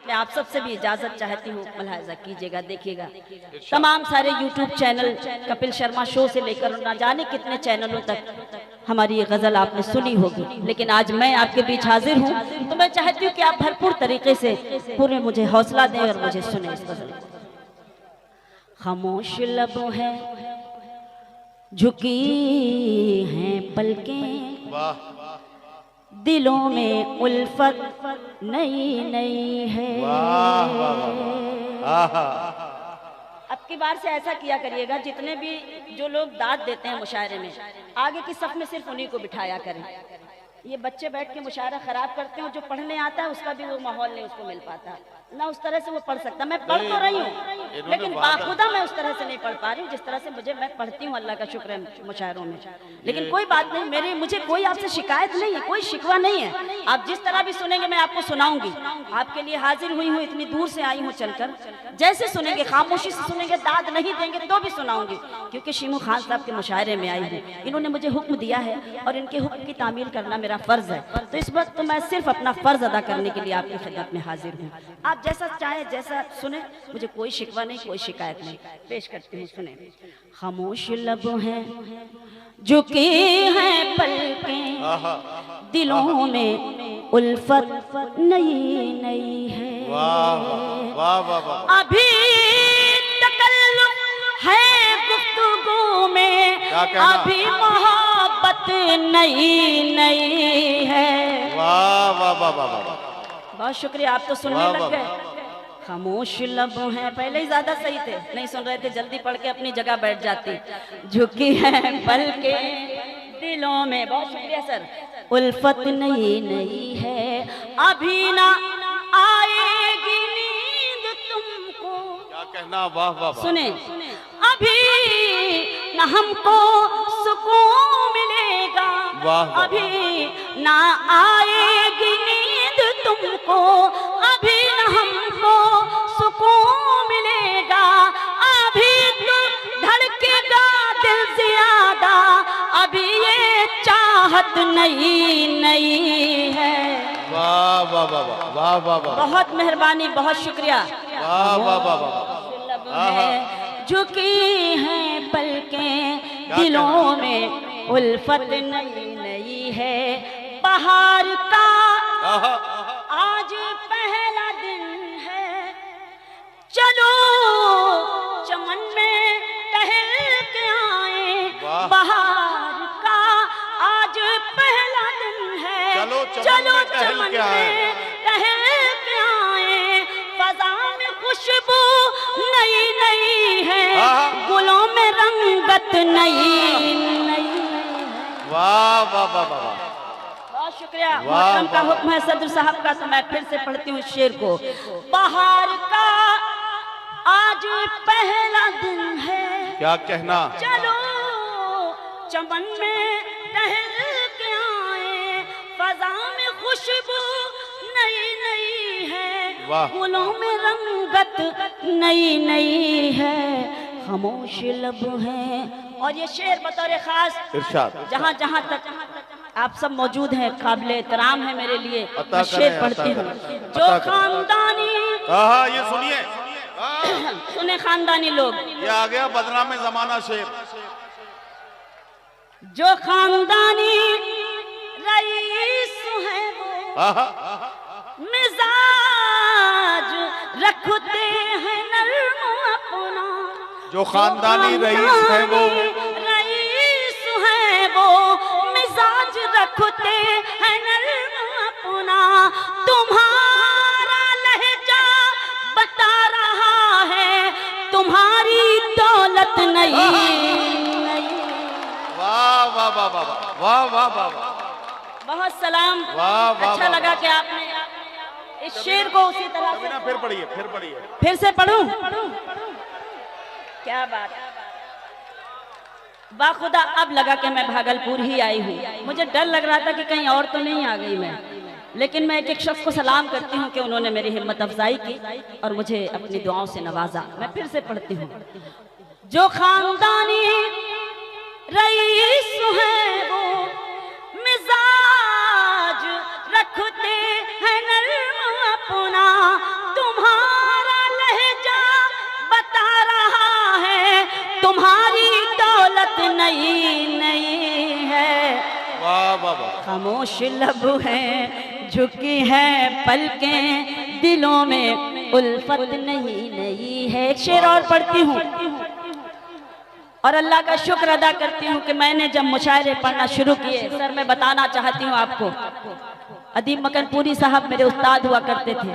मैं आप सबसे भी इजाजत चाहती हूँ, मुलाहिजा कीजिएगा, देखिएगा। तमाम सारे YouTube channel, Kapil Sharma show से लेकर ना जाने कितने चैनलों तक हमारी ये गजल आपने सुनी होगी, लेकिन आज मैं आपके बीच हाजिर हूँ तो मैं चाहती हूँ कि आप भरपूर तरीके से पूरे मुझे हौसला दें और मुझे सुने इस गजल को। खामोश लब है, झुकी हैं पलकें, दिलों में उल्फत नई नई है। अब की बार से ऐसा किया करिएगा, जितने भी जो लोग दाद देते हैं मुशायरे में, आगे की सफ में सिर्फ उन्हीं को बिठाया करें। ये बच्चे बैठ के मुशायरा खराब करते हैं, जो पढ़ने आता है उसका भी वो माहौल नहीं उसको मिल पाता, ना उस तरह से वो पढ़ सकता। मैं पढ़ तो रही हूँ लेकिन बाखुदा मैं उस तरह से नहीं पढ़ पा रही हूँ जिस तरह से मैं पढ़ती हूँ। अल्लाह का शुक्र है मुशायरों में। लेकिन कोई बात नहीं, मुझे कोई आपसे शिकायत नहीं है, कोई शिकवा नहीं है। आप जिस तरह भी सुनेंगे मैं आपको सुनाऊंगी। आपके लिए हाजिर हुई हूँ, इतनी दूर से आई हूँ चलकर। जैसे सुनेंगे, खामोशी से सुनेंगे, दाद नहीं देंगे तो भी सुनाऊंगी, क्योंकि शीमू खान साहब के मुशायरे में आई हूँ। इन्होंने मुझे हुक्म दिया है और इनके हुक्म की तामील करना मेरा फर्ज है। तो इस वक्त तो मैं सिर्फ अपना फर्ज अदा करने के लिए आपकी खिदमत में हाजिर हूँ। आप जैसा चाहे, जैसा सुने, मुझे कोई शिकवा नहीं, कोई शिकायत नहीं। पेश करती हूँ, सुने। खामोश लब हैं, झुकी हैं पलकें, दिलों में उल्फत नई नई है। अभी तकल्लुफ है गुफ्तगू में, अभी मोहब्बत नई नई है। वाह वाह वाह वाह, बहुत शुक्रिया, आप तो सुनने लग गए। खामोश लब हैं, पहले ही ज्यादा सही थे, नहीं सुन रहे थे, जल्दी पढ़ के अपनी जगह बैठ जाती। झुकी है पलकें, दिलों में, बहुत शुक्रिया सर, उल्फत नई नई है। अभी ना आएगी नींद तुमको, क्या कहना, वाह वाह। सुने, अभी ना हमको सुकून मिलेगा, अभी ना आएगी नींद तुमको, अभी ना हमको सुकून मिलेगा, अभी तो धड़केगा दिल ज्यादा, अभी ये चाहत नई नई है। वाह वाह वाह वाह वाह वाह, बहुत मेहरबानी, बहुत शुक्रिया। वाह वाह वाह वाह। झुकी हैं पलकें, दिलों में उल्फत नई नई है। बाहर का आज पहला दिन है, चलो चमन में टहल के आए। बाहर का आज पहला दिन है, चलो चमन में टहल के आए। फजा में खुशबू नई नई है, गुलों में रंगत नई नई। वाह वाह वाह वाह, बहुत शुक्रिया। मोहतरम का हुक्म है सदर साहब का, तो मैं फिर से पढ़ती हूँ शेर को। बाहर का आज पहला दिन है, क्या कहना, चलो चमन में टहल के आए। फजा में खुशबू नई नई है, गुलों में रंगत नई नई है। खामोश लब है। और ये शेर बतौर खास जहाँ जहाँ तक आप सब मौजूद हैं, काबिल एहतराम है मेरे लिए, मैं शेर पढ़ती हूँ। जो खानदानी, ये सुनिए, सुने खानदानी लोग, ये आ गया बदनाम जमाना शेर। जो खानदानी रईस है वो मिजाज रखते हैं नर्म अपना। जो खानदानी रईस है वो मिजाज रखते हैं नर्म अपना। तुम्हारा लहजा बता रहा है, तुम्हारी दौलत नहीं। वाह वाह वाह वाह वाह वाह वाह, बहुत सलाम। अच्छा लगा कि आपने इस शेर को उसी तरह से। फिर पढ़िए, फिर पढ़िए, फिर से पढ़ूं। क्या बात, बाखुदा अब लगा कि मैं भागलपुर ही आई हूँ। मुझे डर लग रहा था कि कहीं और तो नहीं आ गई मैं, लेकिन मैं एक एक शख्स को सलाम करती हूँ कि उन्होंने मेरी हिम्मत अफजाई की और मुझे अपनी दुआओं से नवाजा। मैं फिर से पढ़ती हूँ। जो खानदानी रईस है वो मिजाज रखते हैं नर्म अपना। खामोश लब हैं, झुकी है पलकें, दिलों में उल्फत नहीं नहीं है। एक शेर और पढ़ती हूँ और अल्लाह का शुक्र अदा करती हूँ कि मैंने जब मुशायरे पढ़ना शुरू किए, सर मैं बताना चाहती हूँ आपको, अदीब मकनपुरी साहब मेरे उस्ताद हुआ करते थे।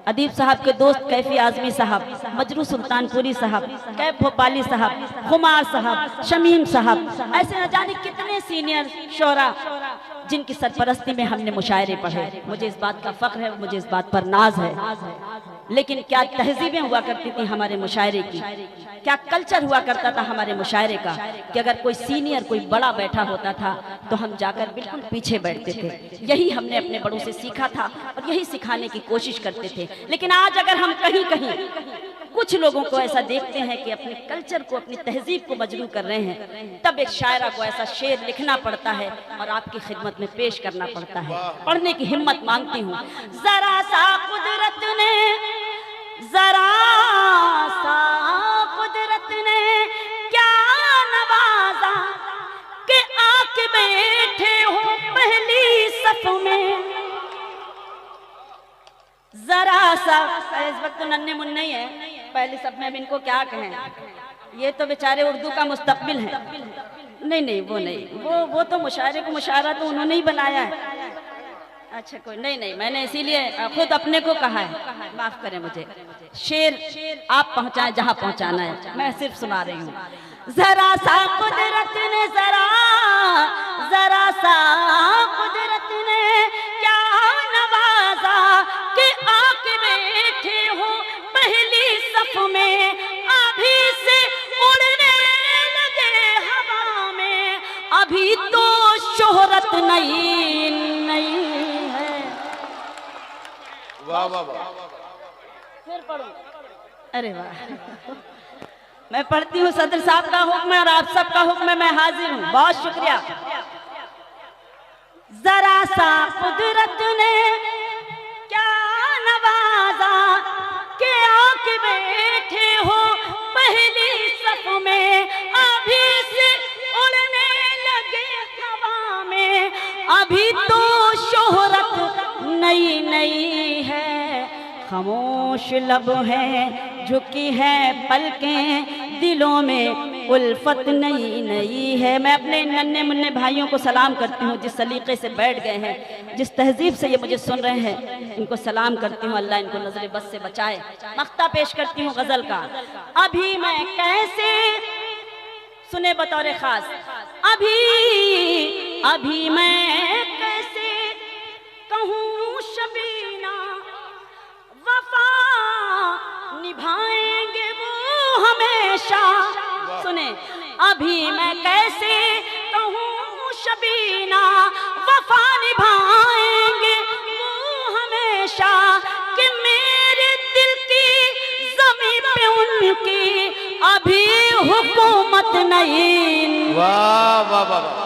अदीब साहब के दोस्त कैफी आजमी साहब, मजरू सुल्तानपुरी साहब, कैफ भोपाली साहब, खुमार साहब, शमीम साहब, ऐसे न जाने कितने सीनियर शोरा जिनकी सरपरस्ती में हमने मुशायरे पढ़े। मुझे इस बात का फख्र है, मुझे इस बात पर नाज है। लेकिन क्या तहजीबें हुआ करती थी हमारे मुशायरे की, क्या कल्चर हुआ करता था हमारे मुशायरे का कि अगर कोई सीनियर कोई बड़ा बैठा होता था तो हम जाकर बिल्कुल पीछे बैठते थे। यही हमने अपने बड़ों से सीखा था और यही सिखाने की कोशिश करते थे। लेकिन आज अगर हम कहीं कहीं कुछ लोगों को ऐसा देखते हैं कि अपने कल्चर को, अपनी तहजीब को मजरू कर रहे हैं, तब एक शायरा को ऐसा शेर लिखना पड़ता है और आपकी खिदमत में पेश करना पड़ता है। पढ़ने की हिम्मत मांगती हूँ। जरा सा कुदरत ने, जरा सा कुदरत ने क्या नवाजा कि आके बैठे हो पहली सफ में। जरा सा, इस वक्त तो नन्हे मुन्ने ही है, पहली सब में अब इनको क्या कहें, ये तो बेचारे उर्दू का मुस्तकबिल है। नहीं नहीं वो नहीं, वो तो मुशायरे को मुशायरा तो उन्होंने ही बनाया है। अच्छा कोई नहीं नहीं, मैंने इसीलिए खुद अपने को कहा है, माफ करें मुझे। शेर आप पहुंचाए जहां पहुंचाना है, मैं सिर्फ सुना रही हूँ। जरा सा कुदरत ने, जरा सा कुदरत ने क्या नवाजा कि आके बैठे हो पहली सफ में। अभी से उड़ने लगे हवा में, अभी तो शोहरत नहीं नहीं है। वाह वाह वाह। फिर पढ़ो। अरे वाह, मैं पढ़ती हूँ। सदर साहब का हुक्म है और आप सबका हुक्म है, मैं हाजिर हूँ। बहुत शुक्रिया। जरा सा कुदरत ने क्या नवाजा कि आके बैठे हो पहली सफ में। अभी से उड़ने लगे हवा में, अभी तो शोहरत नई नई है। खामोश लब है, झुकी है पलकें, दिलों में उल्फत नई नई है। मैं अपने नन्हे मुन्ने भाइयों को सलाम करती हूँ, जिस सलीके से बैठ गए हैं, जिस तहजीब से ये मुझे सुन रहे हैं, इनको सलाम करती हूँ। अल्लाह इनको नजर बस से बचाए। मख्ता पेश करती हूँ गजल का। अभी मैं कैसे, सुने बतौर खास, अभी मैं कैसे कहूँ शबीना वफा निभाएंगे वो हमेशा। सुने, अभी मैं कैसे कहूँ शबीना वफा निभाएंगे वो हमेशा, कि मेरे दिल की ज़मीं पे उनकी अभी हुकूमत नहीं। वाह वाह वाह।